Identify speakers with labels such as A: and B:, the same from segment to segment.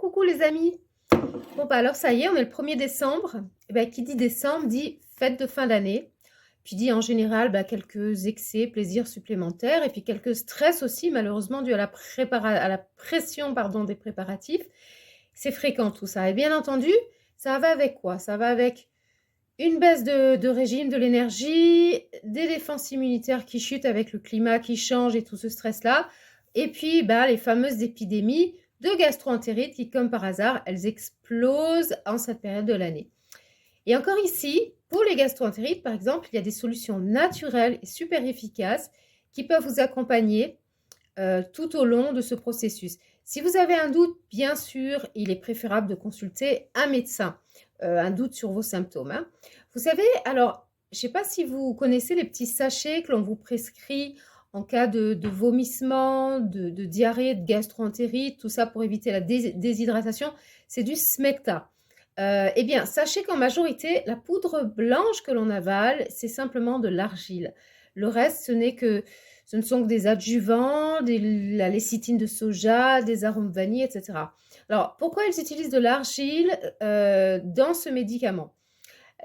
A: Coucou les amis. Bon bah alors ça y est, on est le 1er décembre. Et ben, qui dit décembre dit fête de fin d'année. Puis dit en général quelques excès, plaisirs supplémentaires et puis quelques stress aussi malheureusement dû à à la pression des préparatifs. C'est fréquent tout ça. Et bien entendu, ça va avec quoi? Ça va avec une baisse de régime de l'énergie, des défenses immunitaires qui chutent avec le climat qui change et tout ce stress-là. Et puis les fameuses épidémies de gastro-entérite qui, comme par hasard, elles explosent en cette période de l'année. Et encore ici, pour les gastro-entérites, par exemple, il y a des solutions naturelles et super efficaces qui peuvent vous accompagner tout au long de ce processus. Si vous avez un doute, bien sûr, il est préférable de consulter un médecin. Un doute sur vos symptômes. Hein. Vous savez, alors, je ne sais pas si vous connaissez les petits sachets que l'on vous prescrit en cas de vomissement, de diarrhée, de gastro-entérite, tout ça pour éviter la déshydratation. C'est du Smecta. Eh bien, sachez qu'en majorité, la poudre blanche que l'on avale, c'est simplement de l'argile. Le reste, ce ne sont que des adjuvants, la lécithine de soja, des arômes vanille, etc. Alors, pourquoi ils utilisent de l'argile dans ce médicament?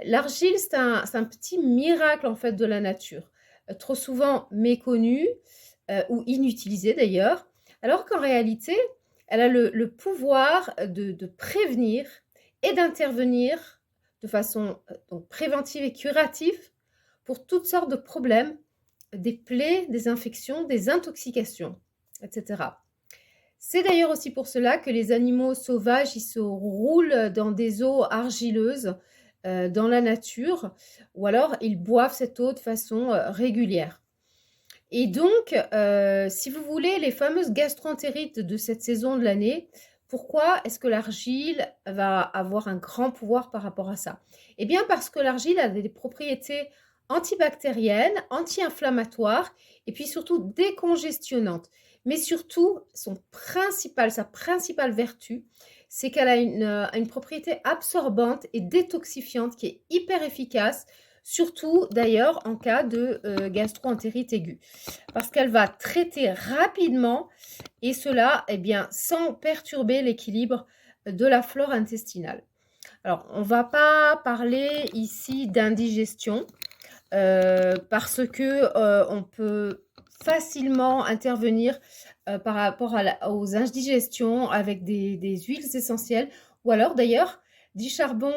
A: L'argile, c'est un petit miracle en fait de la nature, trop souvent méconnu ou inutilisé d'ailleurs, alors qu'en réalité, elle a le pouvoir de prévenir et d'intervenir de façon donc préventive et curative pour toutes sortes de problèmes, des plaies, des infections, des intoxications, etc. C'est d'ailleurs aussi pour cela que les animaux sauvages, ils se roulent dans des eaux argileuses dans la nature, ou alors ils boivent cette eau de façon régulière. Et donc, si vous voulez, les fameuses gastro-entérites de cette saison de l'année, pourquoi est-ce que l'argile va avoir un grand pouvoir par rapport à ça? Eh bien, parce que l'argile a des propriétés antibactériennes, anti-inflammatoires et puis surtout décongestionnantes. Mais surtout, sa principale vertu, c'est qu'elle a une propriété absorbante et détoxifiante qui est hyper efficace, surtout d'ailleurs en cas de gastro-entérite aiguë. Parce qu'elle va traiter rapidement et cela sans perturber l'équilibre de la flore intestinale. Alors, on ne va pas parler ici d'indigestion parce que on peut facilement intervenir par rapport aux indigestions avec des huiles essentielles ou alors d'ailleurs du charbon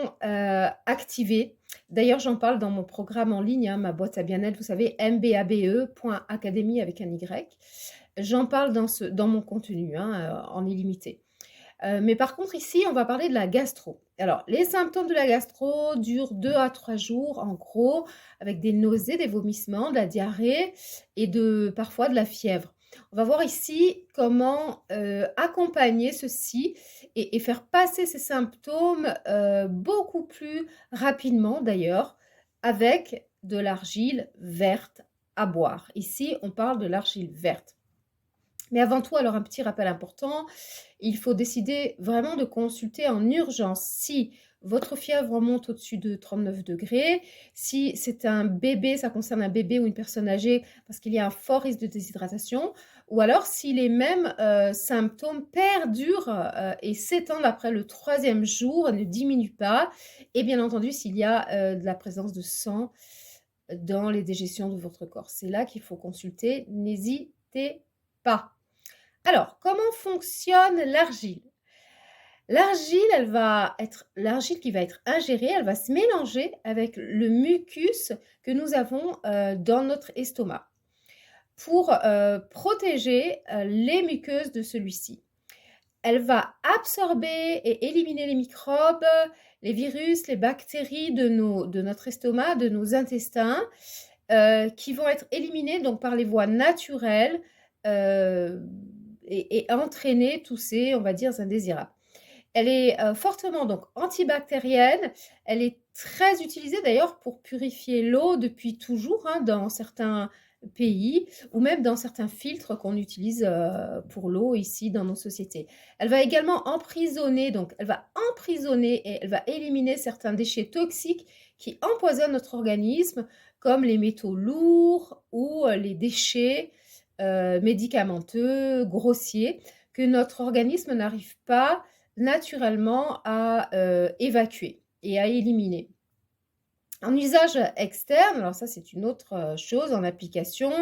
A: activé. D'ailleurs, j'en parle dans mon programme en ligne, hein, ma boîte à bien-être, vous savez, mbabe.academy avec un Y. J'en parle dans mon contenu en illimité. Mais par contre, ici, on va parler de la gastro. Alors, les symptômes de la gastro durent 2 à 3 jours, en gros, avec des nausées, des vomissements, de la diarrhée et parfois de la fièvre. On va voir ici comment accompagner ceci et faire passer ces symptômes beaucoup plus rapidement, d'ailleurs, avec de l'argile verte à boire. Ici, on parle de l'argile verte. Mais avant tout, alors un petit rappel important, il faut décider vraiment de consulter en urgence si votre fièvre remonte au-dessus de 39 degrés, si c'est un bébé, ça concerne un bébé ou une personne âgée parce qu'il y a un fort risque de déshydratation, ou alors si les mêmes symptômes perdurent et s'étendent après le 3e jour, ne diminuent pas, et bien entendu s'il y a de la présence de sang dans les dégestions de votre corps. C'est là qu'il faut consulter, n'hésitez pas. Alors, comment fonctionne l'argile? L'argile qui va être ingérée, elle va se mélanger avec le mucus que nous avons dans notre estomac pour protéger les muqueuses de celui-ci. Elle va absorber et éliminer les microbes, les virus, les bactéries de notre estomac, de nos intestins, qui vont être éliminés donc par les voies naturelles et entraîner tous ces, on va dire, indésirables. Elle est fortement donc antibactérienne. Elle est très utilisée d'ailleurs pour purifier l'eau depuis toujours dans certains pays ou même dans certains filtres qu'on utilise pour l'eau ici dans nos sociétés. Elle va également emprisonner, donc elle va emprisonner et elle va éliminer certains déchets toxiques qui empoisonnent notre organisme comme les métaux lourds ou les déchets médicamenteux, grossiers, que notre organisme n'arrive pas naturellement à évacuer et à éliminer. En usage externe, alors ça c'est une autre chose en application,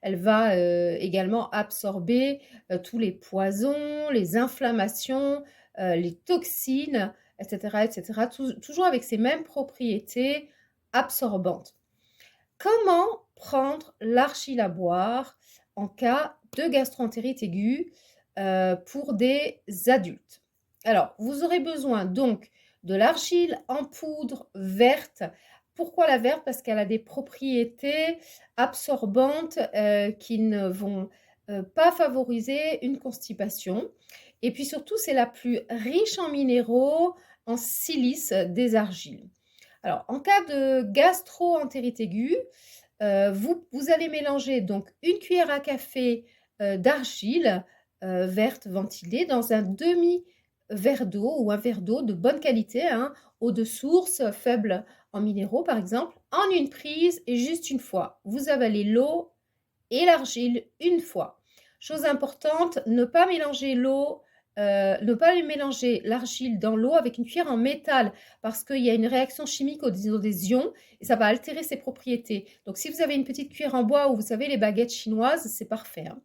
A: elle va également absorber tous les poisons, les inflammations, les toxines, etc., etc., toujours avec ces mêmes propriétés absorbantes. Comment prendre l'argile à boire en cas de gastroentérite aiguë pour des adultes? Alors, vous aurez besoin donc de l'argile en poudre verte. Pourquoi la verte? Parce qu'elle a des propriétés absorbantes qui ne vont pas favoriser une constipation. Et puis surtout, c'est la plus riche en minéraux, en silice des argiles. Alors, en cas de gastro-entérite aiguë, vous allez mélanger donc une cuillère à café d'argile verte ventilée dans un demi-verre d'eau ou un verre d'eau de bonne qualité, hein, eau de source, faible en minéraux par exemple, en une prise et juste une fois. Vous avalez l'eau et l'argile une fois. Chose importante, ne pas mélanger l'argile dans l'eau avec une cuillère en métal parce qu'il y a une réaction chimique des ions et ça va altérer ses propriétés. Donc si vous avez une petite cuillère en bois ou vous savez les baguettes chinoises, c'est parfait, hein.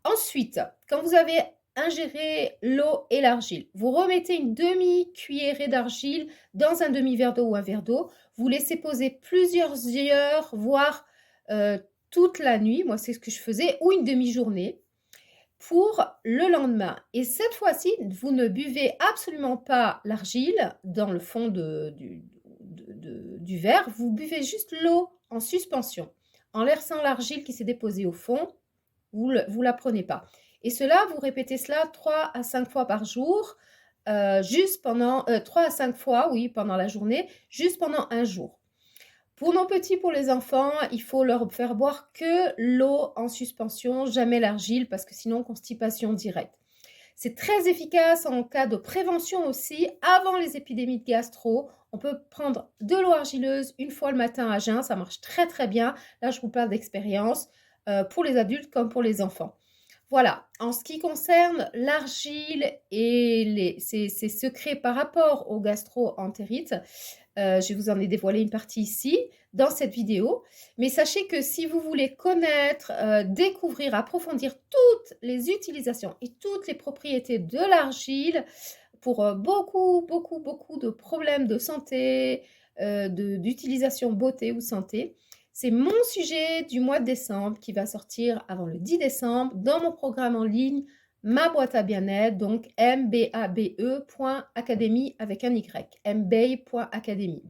A: Ensuite, quand vous avez ingéré l'eau et l'argile, vous remettez une demi-cuillerée d'argile dans un demi-verre d'eau ou un verre d'eau. Vous laissez poser plusieurs heures, voire toute la nuit, moi c'est ce que je faisais, ou une demi-journée pour le lendemain. Et cette fois-ci, vous ne buvez absolument pas l'argile dans le fond du verre, vous buvez juste l'eau en suspension. En laissant l'argile qui s'est déposée au fond, vous ne la prenez pas. Et cela, vous répétez cela 3 à 5 fois par jour, juste pendant 3 à 5 fois, oui, pendant la journée, juste pendant un jour. Pour nos petits, pour les enfants, il faut leur faire boire que l'eau en suspension, jamais l'argile, parce que sinon, constipation directe. C'est très efficace en cas de prévention aussi. Avant les épidémies de gastro, on peut prendre de l'eau argileuse une fois le matin à jeun. Ça marche très très bien. Là, je vous parle d'expérience pour les adultes comme pour les enfants. Voilà, en ce qui concerne l'argile et ses secrets par rapport aux gastro-entérites, je vous en ai dévoilé une partie ici, dans cette vidéo. Mais sachez que si vous voulez connaître, découvrir, approfondir toutes les utilisations et toutes les propriétés de l'argile pour beaucoup, beaucoup, beaucoup de problèmes de santé, d'utilisation beauté ou santé, c'est mon sujet du mois de décembre qui va sortir avant le 10 décembre dans mon programme en ligne Ma boîte à bien-être, donc mbabe.academy avec un Y, mbabe.academy.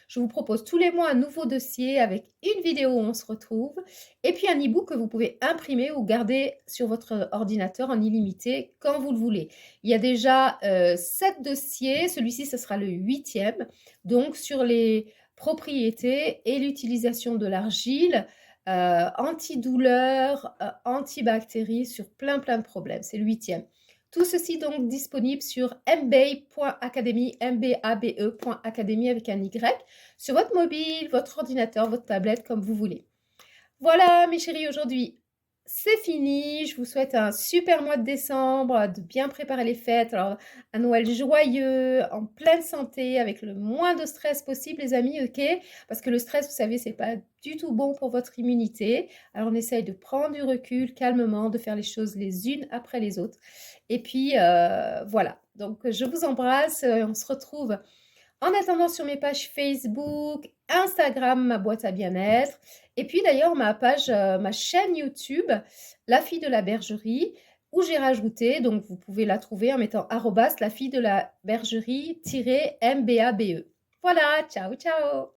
A: Je vous propose tous les mois un nouveau dossier avec une vidéo où on se retrouve et puis un e-book que vous pouvez imprimer ou garder sur votre ordinateur en illimité quand vous le voulez. Il y a déjà 7 dossiers, celui-ci ce sera le 8e, donc sur les propriétés et l'utilisation de l'argile, antidouleur, antibactéries sur plein de problèmes. C'est le 8e. Tout ceci donc disponible sur mbabe.academy, mbabe.academy avec un Y, sur votre mobile, votre ordinateur, votre tablette, comme vous voulez. Voilà mes chéris, aujourd'hui c'est fini. Je vous souhaite un super mois de décembre, de bien préparer les fêtes. Alors, un Noël joyeux, en pleine santé, avec le moins de stress possible, les amis, ok? Parce que le stress, vous savez, c'est pas du tout bon pour votre immunité. Alors, on essaye de prendre du recul, calmement, de faire les choses les unes après les autres. Et puis, voilà. Donc, je vous embrasse. On se retrouve en attendant sur mes pages Facebook, Instagram, ma boîte à bien-être. Et puis d'ailleurs, ma chaîne YouTube, La Fille de la Bergerie, où j'ai rajouté, donc vous pouvez la trouver en mettant @ la fille de la bergerie -mbabe. Voilà, ciao, ciao!